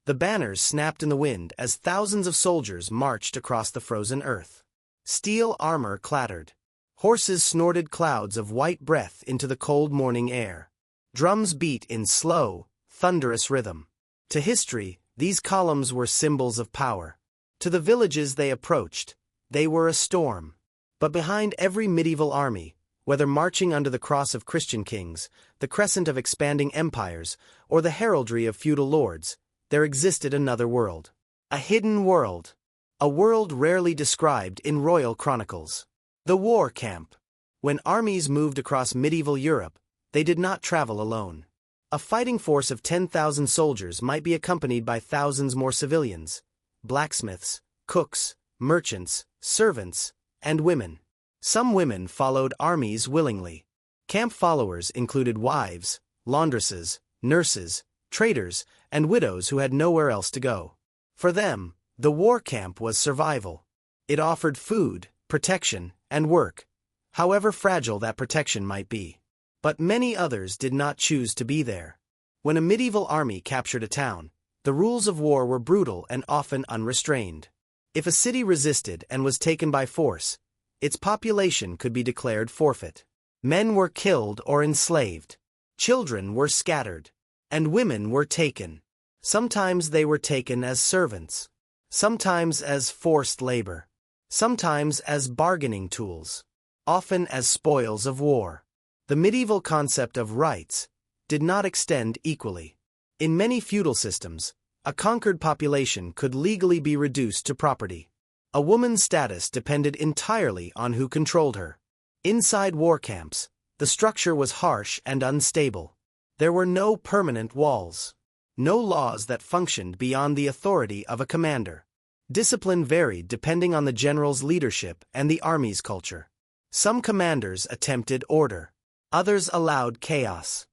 The banners snapped in the wind as thousands of soldiers marched across the frozen earth. Steel armor clattered. Horses snorted clouds of white breath into the cold morning air. Drums beat in slow, thunderous rhythm. To history, these columns were symbols of power. To the villages they approached, they were a storm. But behind every medieval army, whether marching under the cross of Christian kings, the crescent of expanding empires, or the heraldry of feudal lords, there existed another world. A hidden world. A world rarely described in royal chronicles. The war camp. When armies moved across medieval Europe, they did not travel alone. A fighting force of 10,000 soldiers might be accompanied by thousands more civilians, blacksmiths, cooks, merchants, servants, and women. Some women followed armies willingly. Camp followers included wives, laundresses, nurses, traders, and widows who had nowhere else to go. For them, the war camp was survival. It offered food, protection, and work, however fragile that protection might be. But many others did not choose to be there. When a medieval army captured a town, the rules of war were brutal and often unrestrained. If a city resisted and was taken by force, its population could be declared forfeit. Men were killed or enslaved. Children were scattered. And women were taken. Sometimes they were taken as servants. Sometimes as forced labor. Sometimes as bargaining tools. Often as spoils of war. The medieval concept of rights did not extend equally. In many feudal systems, a conquered population could legally be reduced to property. A woman's status depended entirely on who controlled her. Inside war camps, the structure was harsh and unstable. There were no permanent walls. No laws that functioned beyond the authority of a commander. Discipline varied depending on the general's leadership and the army's culture. Some commanders attempted order. Others allowed chaos.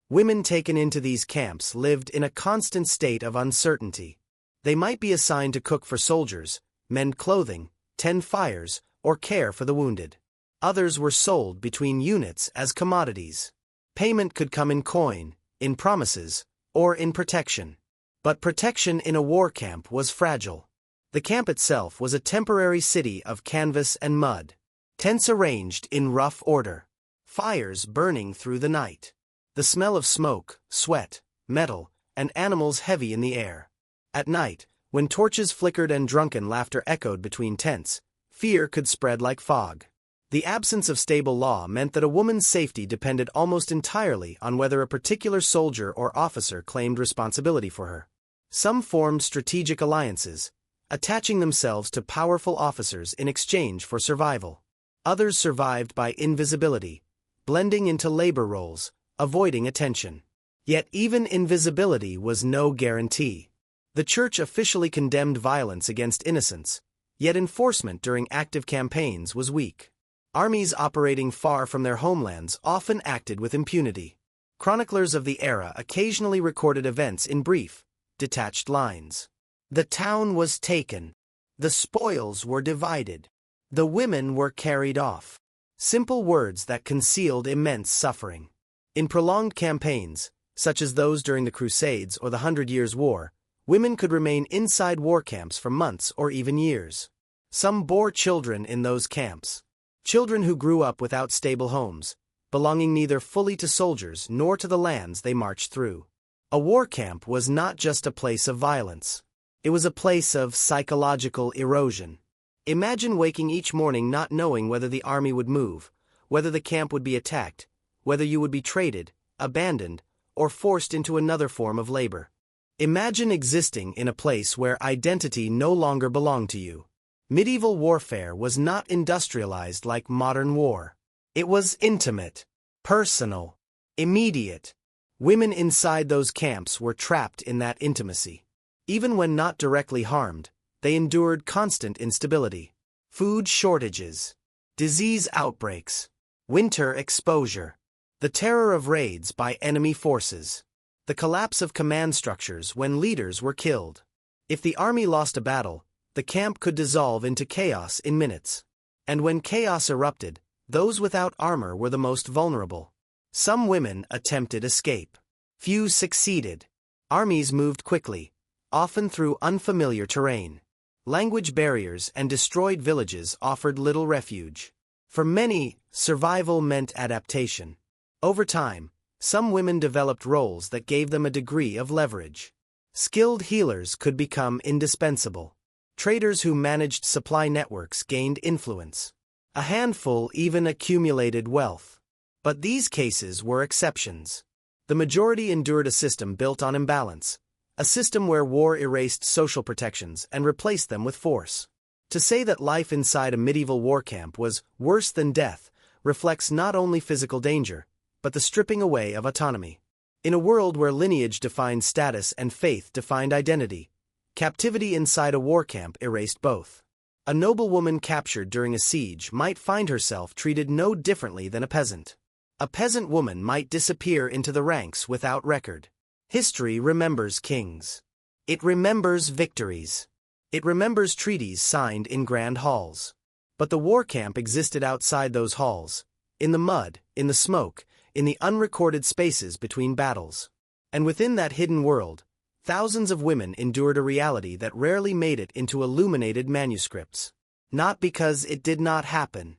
Women taken into these camps lived in a constant state of uncertainty. They might be assigned to cook for soldiers, mend clothing, tend fires, or care for the wounded. Others were sold between units as commodities. Payment could come in coin, in promises, or in protection. But protection in a war camp was fragile. The camp itself was a temporary city of canvas and mud. Tents arranged in rough order. Fires burning through the night. The smell of smoke, sweat, metal, and animals heavy in the air. At night, when torches flickered and drunken laughter echoed between tents, fear could spread like fog. The absence of stable law meant that a woman's safety depended almost entirely on whether a particular soldier or officer claimed responsibility for her. Some formed strategic alliances, attaching themselves to powerful officers in exchange for survival. Others survived by invisibility, blending into labor roles, avoiding attention. Yet even invisibility was no guarantee. The church officially condemned violence against innocents, yet enforcement during active campaigns was weak. Armies operating far from their homelands often acted with impunity. Chroniclers of the era occasionally recorded events in brief, detached lines. The town was taken. The spoils were divided. The women were carried off. Simple words that concealed immense suffering. In prolonged campaigns, such as those during the Crusades or the 100 Years' War, women could remain inside war camps for months or even years. Some bore children in those camps. Children who grew up without stable homes, belonging neither fully to soldiers nor to the lands they marched through. A war camp was not just a place of violence. It was a place of psychological erosion. Imagine waking each morning not knowing whether the army would move, whether the camp would be attacked, whether you would be traded, abandoned, or forced into another form of labor. Imagine existing in a place where identity no longer belonged to you. Medieval warfare was not industrialized like modern war. It was intimate, personal, immediate. Women inside those camps were trapped in that intimacy. Even when not directly harmed, they endured constant instability. Food shortages, disease outbreaks, winter exposure, the terror of raids by enemy forces, the collapse of command structures when leaders were killed. If the army lost a battle, the camp could dissolve into chaos in minutes. And when chaos erupted, those without armor were the most vulnerable. Some women attempted escape. Few succeeded. Armies moved quickly, often through unfamiliar terrain. Language barriers and destroyed villages offered little refuge. For many, survival meant adaptation. Over time, some women developed roles that gave them a degree of leverage. Skilled healers could become indispensable. Traders who managed supply networks gained influence. A handful even accumulated wealth. But these cases were exceptions. The majority endured a system built on imbalance, a system where war erased social protections and replaced them with force. To say that life inside a medieval war camp was worse than death reflects not only physical danger, but the stripping away of autonomy. In a world where lineage defined status and faith defined identity, captivity inside a war camp erased both. A noblewoman captured during a siege might find herself treated no differently than a peasant. A peasant woman might disappear into the ranks without record. History remembers kings. It remembers victories. It remembers treaties signed in grand halls. But the war camp existed outside those halls, in the mud, in the smoke, in the unrecorded spaces between battles. And within that hidden world, thousands of women endured a reality that rarely made it into illuminated manuscripts. Not because it did not happen,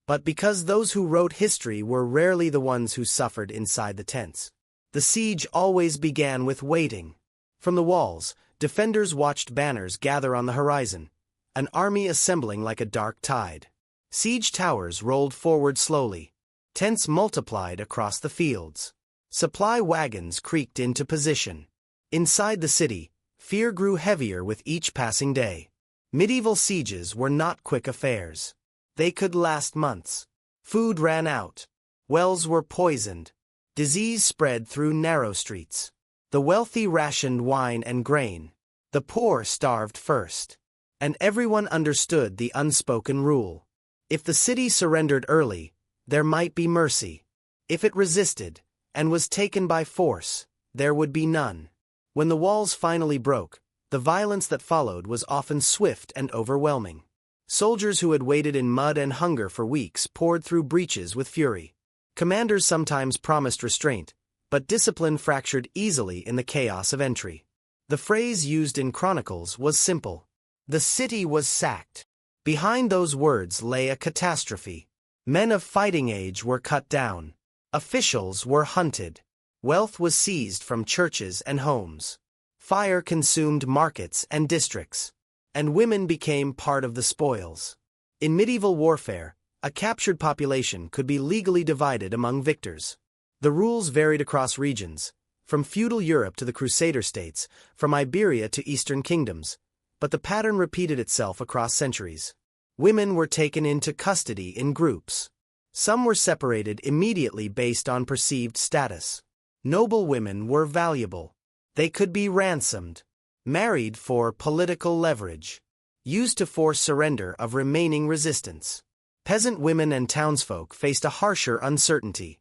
but because those who wrote history were rarely the ones who suffered inside the tents. The siege always began with waiting. From the walls, defenders watched banners gather on the horizon, an army assembling like a dark tide. Siege towers rolled forward slowly. Tents multiplied across the fields. Supply wagons creaked into position. Inside the city, fear grew heavier with each passing day. Medieval sieges were not quick affairs. They could last months. Food ran out. Wells were poisoned. Disease spread through narrow streets. The wealthy rationed wine and grain. The poor starved first. And everyone understood the unspoken rule. If the city surrendered early, there might be mercy. If it resisted, and was taken by force, there would be none. When the walls finally broke, the violence that followed was often swift and overwhelming. Soldiers who had waited in mud and hunger for weeks poured through breaches with fury. Commanders sometimes promised restraint, but discipline fractured easily in the chaos of entry. The phrase used in Chronicles was simple. The city was sacked. Behind those words lay a catastrophe. Men of fighting age were cut down. Officials were hunted. Wealth was seized from churches and homes. Fire consumed markets and districts. And women became part of the spoils. In medieval warfare, a captured population could be legally divided among victors. The rules varied across regions, from feudal Europe to the Crusader states, from Iberia to Eastern kingdoms, but the pattern repeated itself across centuries. Women were taken into custody in groups. Some were separated immediately based on perceived status. Noble women were valuable. They could be ransomed, married for political leverage, used to force surrender of remaining resistance. Peasant women and townsfolk faced a harsher uncertainty.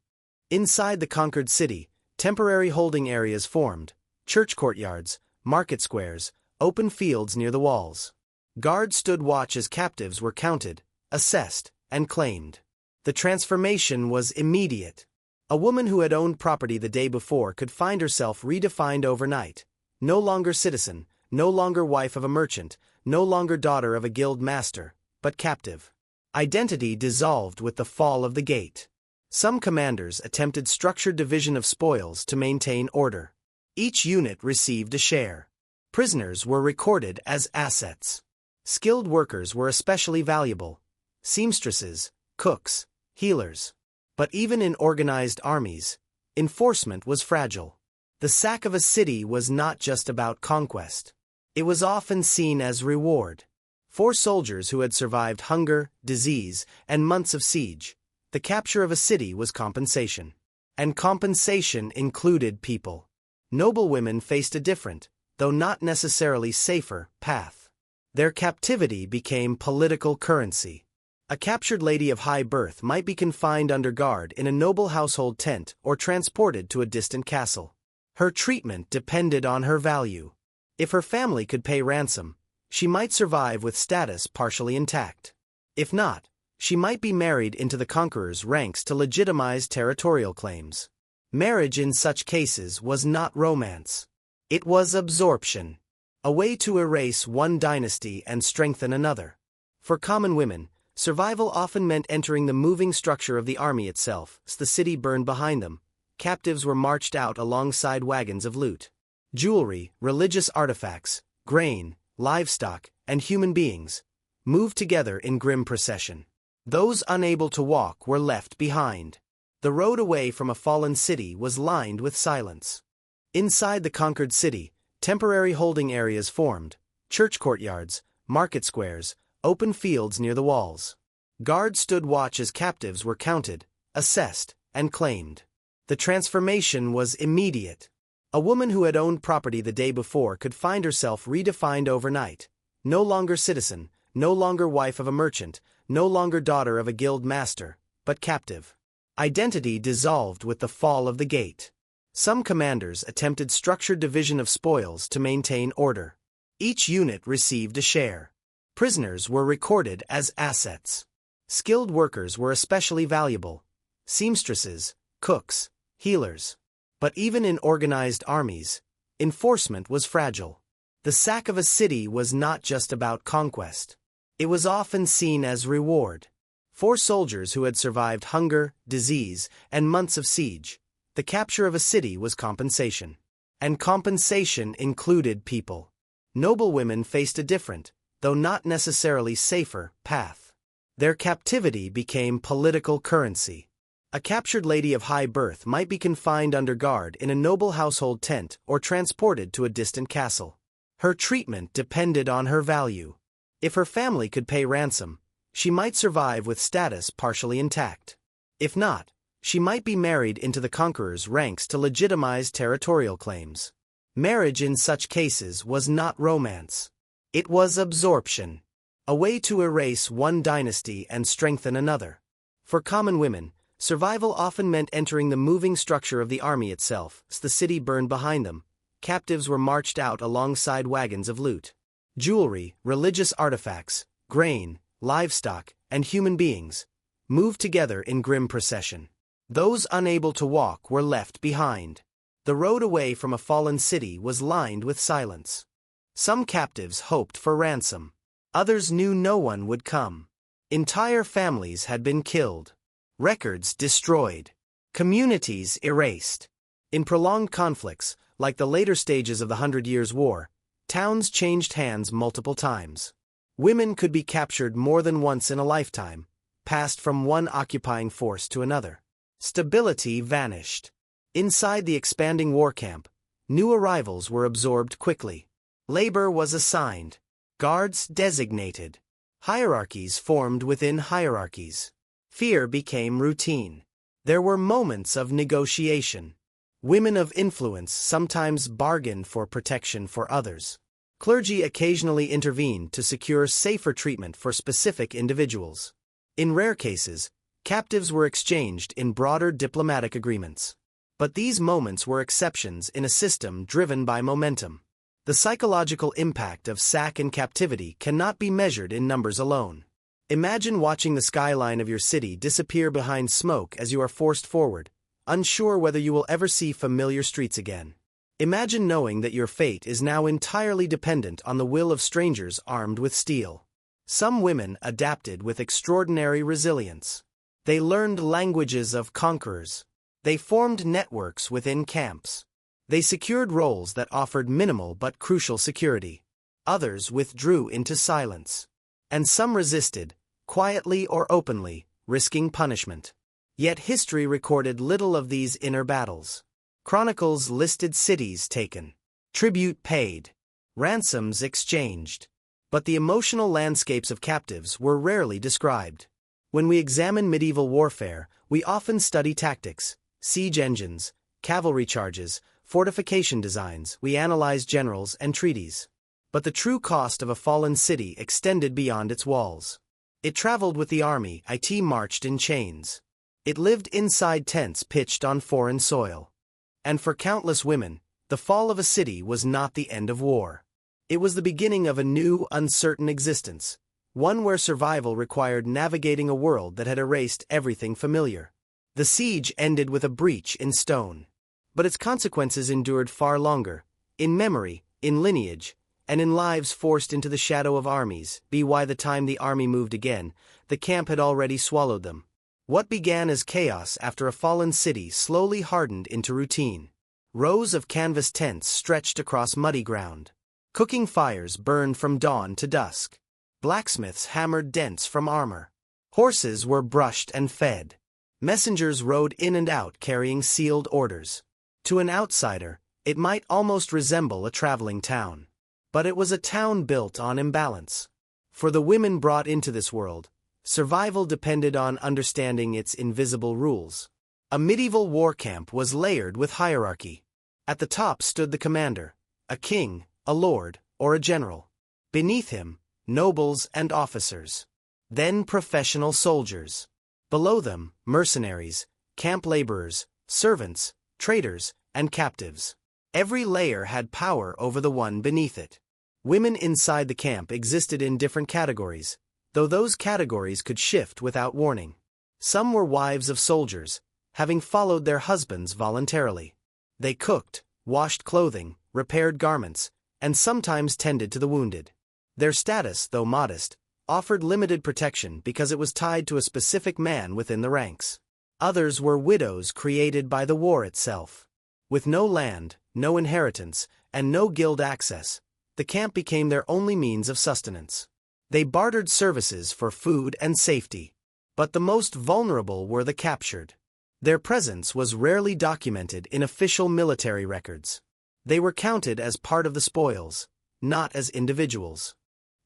Inside the conquered city, temporary holding areas formed, church courtyards, market squares, open fields near the walls. Guards stood watch as captives were counted, assessed, and claimed. The transformation was immediate. A woman who had owned property the day before could find herself redefined overnight. No longer citizen, no longer wife of a merchant, no longer daughter of a guild master, but captive. Identity dissolved with the fall of the gate. Some commanders attempted structured division of spoils to maintain order. Each unit received a share. Prisoners were recorded as assets. Skilled workers were especially valuable. Seamstresses, cooks, healers. But even in organized armies, enforcement was fragile. The sack of a city was not just about conquest. It was often seen as reward. For soldiers who had survived hunger, disease, and months of siege, the capture of a city was compensation. And compensation included people. Noble women faced a different, though not necessarily safer, path. Their captivity became political currency. A captured lady of high birth might be confined under guard in a noble household tent or transported to a distant castle. Her treatment depended on her value. If her family could pay ransom, she might survive with status partially intact. If not, she might be married into the conqueror's ranks to legitimize territorial claims. Marriage in such cases was not romance. It was absorption. A way to erase one dynasty and strengthen another. For common women, survival often meant entering the moving structure of the army itself. As the city burned behind them, captives were marched out alongside wagons of loot. Jewelry, religious artifacts, grain, livestock, and human beings moved together in grim procession. Those unable to walk were left behind. The road away from a fallen city was lined with silence. Inside the conquered city, temporary holding areas formed: church courtyards, market squares, open fields near the walls. Guards stood watch as captives were counted, assessed, and claimed. The transformation was immediate. A woman who had owned property the day before could find herself redefined overnight. No longer citizen, no longer wife of a merchant, no longer daughter of a guild master, but captive. Identity dissolved with the fall of the gate. Some commanders attempted structured division of spoils to maintain order. Each unit received a share. Prisoners were recorded as assets. Skilled workers were especially valuable: seamstresses, cooks, healers. But even in organized armies, enforcement was fragile. The sack of a city was not just about conquest. It was often seen as reward. For soldiers who had survived hunger, disease, and months of siege, the capture of a city was compensation. And compensation included people. Noble women faced a different, though not necessarily safer, path. Their captivity became political currency. A captured lady of high birth might be confined under guard in a noble household tent or transported to a distant castle. Her treatment depended on her value. If her family could pay ransom, she might survive with status partially intact. If not, she might be married into the conqueror's ranks to legitimize territorial claims. Marriage in such cases was not romance. It was absorption. A way to erase one dynasty and strengthen another. For common women, survival often meant entering the moving structure of the army itself. As the city burned behind them, captives were marched out alongside wagons of loot. Jewelry, religious artifacts, grain, livestock, and human beings moved together in grim procession. Those unable to walk were left behind. The road away from a fallen city was lined with silence. Some captives hoped for ransom. Others knew no one would come. Entire families had been killed. Records destroyed. Communities erased. In prolonged conflicts, like the later stages of the 100 Years' War, towns changed hands multiple times. Women could be captured more than once in a lifetime, passed from one occupying force to another. Stability vanished. Inside the expanding war camp, new arrivals were absorbed quickly. Labor was assigned. Guards designated. Hierarchies formed within hierarchies. Fear became routine. There were moments of negotiation. Women of influence sometimes bargained for protection for others. Clergy occasionally intervened to secure safer treatment for specific individuals. In rare cases, captives were exchanged in broader diplomatic agreements. But these moments were exceptions in a system driven by momentum. The psychological impact of sack and captivity cannot be measured in numbers alone. Imagine watching the skyline of your city disappear behind smoke as you are forced forward, unsure whether you will ever see familiar streets again. Imagine knowing that your fate is now entirely dependent on the will of strangers armed with steel. Some women adapted with extraordinary resilience. They learned languages of conquerors. They formed networks within camps. They secured roles that offered minimal but crucial security. Others withdrew into silence. And some resisted, quietly or openly, risking punishment. Yet history recorded little of these inner battles. Chronicles listed cities taken, tribute paid, ransoms exchanged. But the emotional landscapes of captives were rarely described. When we examine medieval warfare, we often study tactics, siege engines, cavalry charges, fortification designs. We analyze generals and treaties. But the true cost of a fallen city extended beyond its walls. It traveled with the army. It marched in chains. It lived inside tents pitched on foreign soil. And for countless women, the fall of a city was not the end of war. It was the beginning of a new, uncertain existence, one where survival required navigating a world that had erased everything familiar. The siege ended with a breach in stone. But its consequences endured far longer, in memory, in lineage, and in lives forced into the shadow of armies. By the time the army moved again, the camp had already swallowed them. What began as chaos after a fallen city slowly hardened into routine. Rows of canvas tents stretched across muddy ground. Cooking fires burned from dawn to dusk. Blacksmiths hammered dents from armor. Horses were brushed and fed. Messengers rode in and out carrying sealed orders. To an outsider, it might almost resemble a traveling town. But it was a town built on imbalance. For the women brought into this world, survival depended on understanding its invisible rules. A medieval war camp was layered with hierarchy. At the top stood the commander, a king, a lord, or a general. Beneath him, nobles and officers. Then professional soldiers. Below them, mercenaries, camp laborers, servants, traders, and captives. Every layer had power over the one beneath it. Women inside the camp existed in different categories, though those categories could shift without warning. Some were wives of soldiers, having followed their husbands voluntarily. They cooked, washed clothing, repaired garments, and sometimes tended to the wounded. Their status, though modest, offered limited protection because it was tied to a specific man within the ranks. Others were widows created by the war itself. With no land, no inheritance, and no guild access, the camp became their only means of sustenance. They bartered services for food and safety. But the most vulnerable were the captured. Their presence was rarely documented in official military records. They were counted as part of the spoils, not as individuals.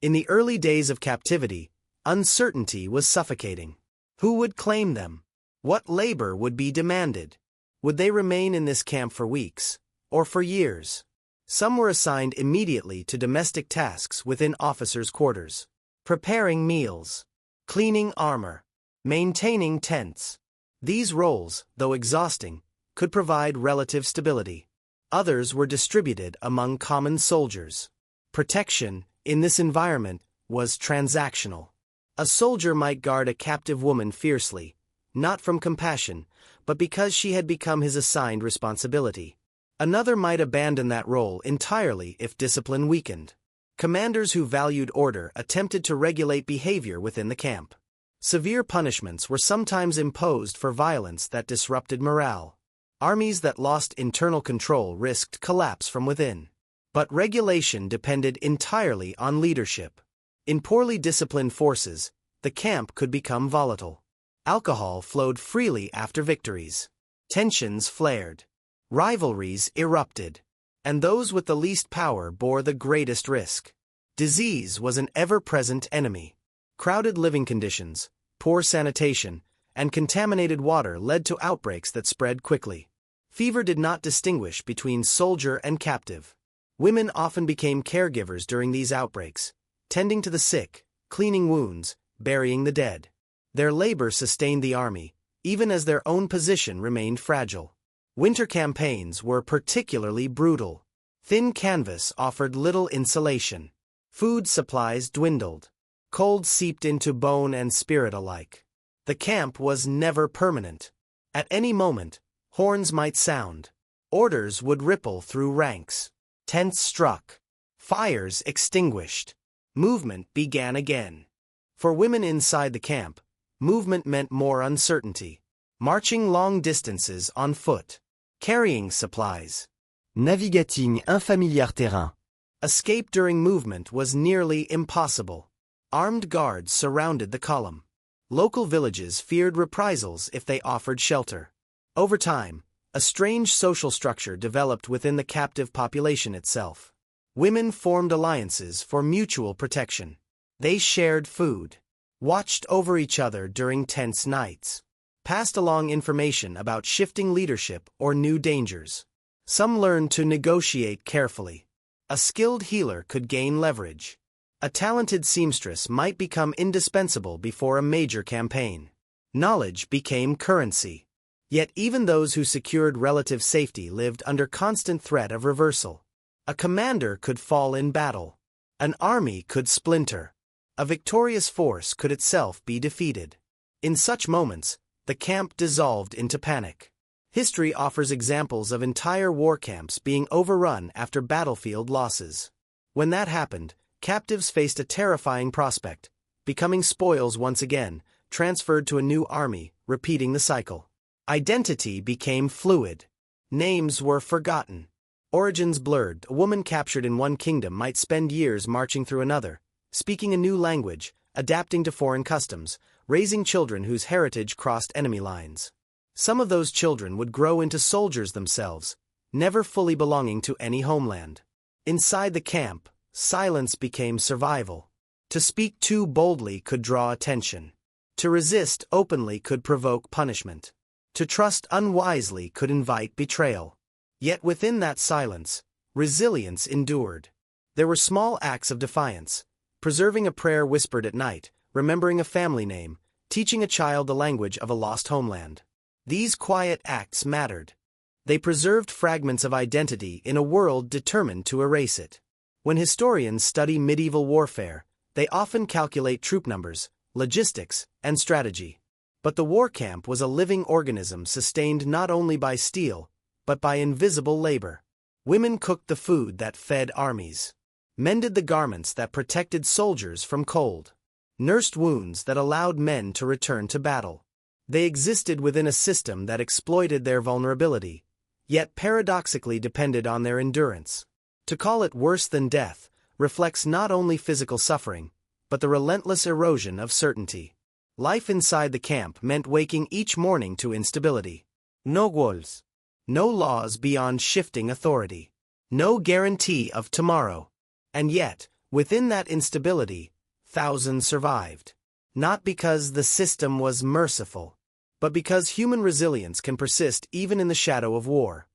In the early days of captivity, uncertainty was suffocating. Who would claim them? What labor would be demanded? Would they remain in this camp for weeks, or for years? Some were assigned immediately to domestic tasks within officers' quarters. Preparing meals, cleaning armor, maintaining tents. These roles, though exhausting, could provide relative stability. Others were distributed among common soldiers. Protection, in this environment, was transactional. A soldier might guard a captive woman fiercely, not from compassion, but because she had become his assigned responsibility. Another might abandon that role entirely if discipline weakened. Commanders who valued order attempted to regulate behavior within the camp. Severe punishments were sometimes imposed for violence that disrupted morale. Armies that lost internal control risked collapse from within. But regulation depended entirely on leadership. In poorly disciplined forces, the camp could become volatile. Alcohol flowed freely after victories. Tensions flared. Rivalries erupted. And those with the least power bore the greatest risk. Disease was an ever-present enemy. Crowded living conditions, poor sanitation, and contaminated water led to outbreaks that spread quickly. Fever did not distinguish between soldier and captive. Women often became caregivers during these outbreaks, tending to the sick, cleaning wounds, burying the dead. Their labor sustained the army, even as their own position remained fragile. Winter campaigns were particularly brutal. Thin canvas offered little insulation. Food supplies dwindled. Cold seeped into bone and spirit alike. The camp was never permanent. At any moment, horns might sound. Orders would ripple through ranks. Tents struck. Fires extinguished. Movement began again. For women inside the camp, movement meant more uncertainty. Marching long distances on foot. Carrying supplies. Navigating un familiar terrain. Escape during movement was nearly impossible. Armed guards surrounded the column. Local villages feared reprisals if they offered shelter. Over time, a strange social structure developed within the captive population itself. Women formed alliances for mutual protection. They shared food, watched over each other during tense nights, passed along information about shifting leadership or new dangers. Some learned to negotiate carefully. A skilled healer could gain leverage. A talented seamstress might become indispensable before a major campaign. Knowledge became currency. Yet even those who secured relative safety lived under constant threat of reversal. A commander could fall in battle. An army could splinter. A victorious force could itself be defeated. In such moments, the camp dissolved into panic. History offers examples of entire war camps being overrun after battlefield losses. When that happened, captives faced a terrifying prospect: becoming spoils once again, transferred to a new army, repeating the cycle. Identity became fluid. Names were forgotten. Origins blurred. A woman captured in one kingdom might spend years marching through another, speaking a new language, adapting to foreign customs, raising children whose heritage crossed enemy lines. Some of those children would grow into soldiers themselves, never fully belonging to any homeland. Inside the camp, silence became survival. To speak too boldly could draw attention. To resist openly could provoke punishment. To trust unwisely could invite betrayal. Yet within that silence, resilience endured. There were small acts of defiance: preserving a prayer whispered at night, remembering a family name, teaching a child the language of a lost homeland. These quiet acts mattered. They preserved fragments of identity in a world determined to erase it. When historians study medieval warfare, they often calculate troop numbers, logistics, and strategy. But the war camp was a living organism sustained not only by steel, but by invisible labor. Women cooked the food that fed armies, mended the garments that protected soldiers from cold, nursed wounds that allowed men to return to battle. They existed within a system that exploited their vulnerability, yet paradoxically depended on their endurance. To call it worse than death reflects not only physical suffering, but the relentless erosion of certainty. Life inside the camp meant waking each morning to instability. No walls. No laws beyond shifting authority. No guarantee of tomorrow. And yet, within that instability, thousands survived. Not because the system was merciful, but because human resilience can persist even in the shadow of war.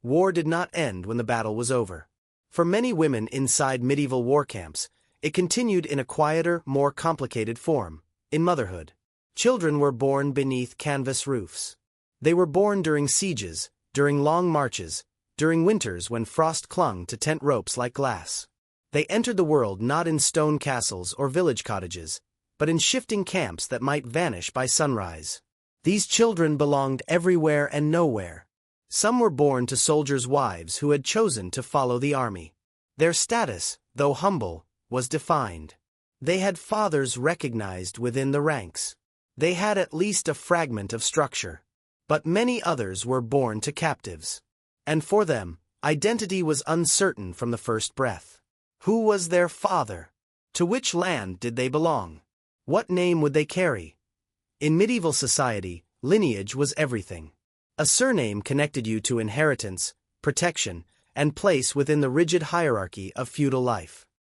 War did not end when the battle was over. For many women inside medieval war camps, it continued in a quieter, more complicated form: in motherhood. Children were born beneath canvas roofs. They were born during sieges, during long marches, during winters when frost clung to tent ropes like glass. They entered the world not in stone castles or village cottages, but in shifting camps that might vanish by sunrise. These children belonged everywhere and nowhere. Some were born to soldiers' wives who had chosen to follow the army. Their status, though humble, was defined. They had fathers recognized within the ranks. They had at least a fragment of structure. But many others were born to captives. And for them, identity was uncertain from the first breath. Who was their father? To which land did they belong? What name would they carry? In medieval society, lineage was everything. A surname connected you to inheritance, protection, and place within the rigid hierarchy of feudal life.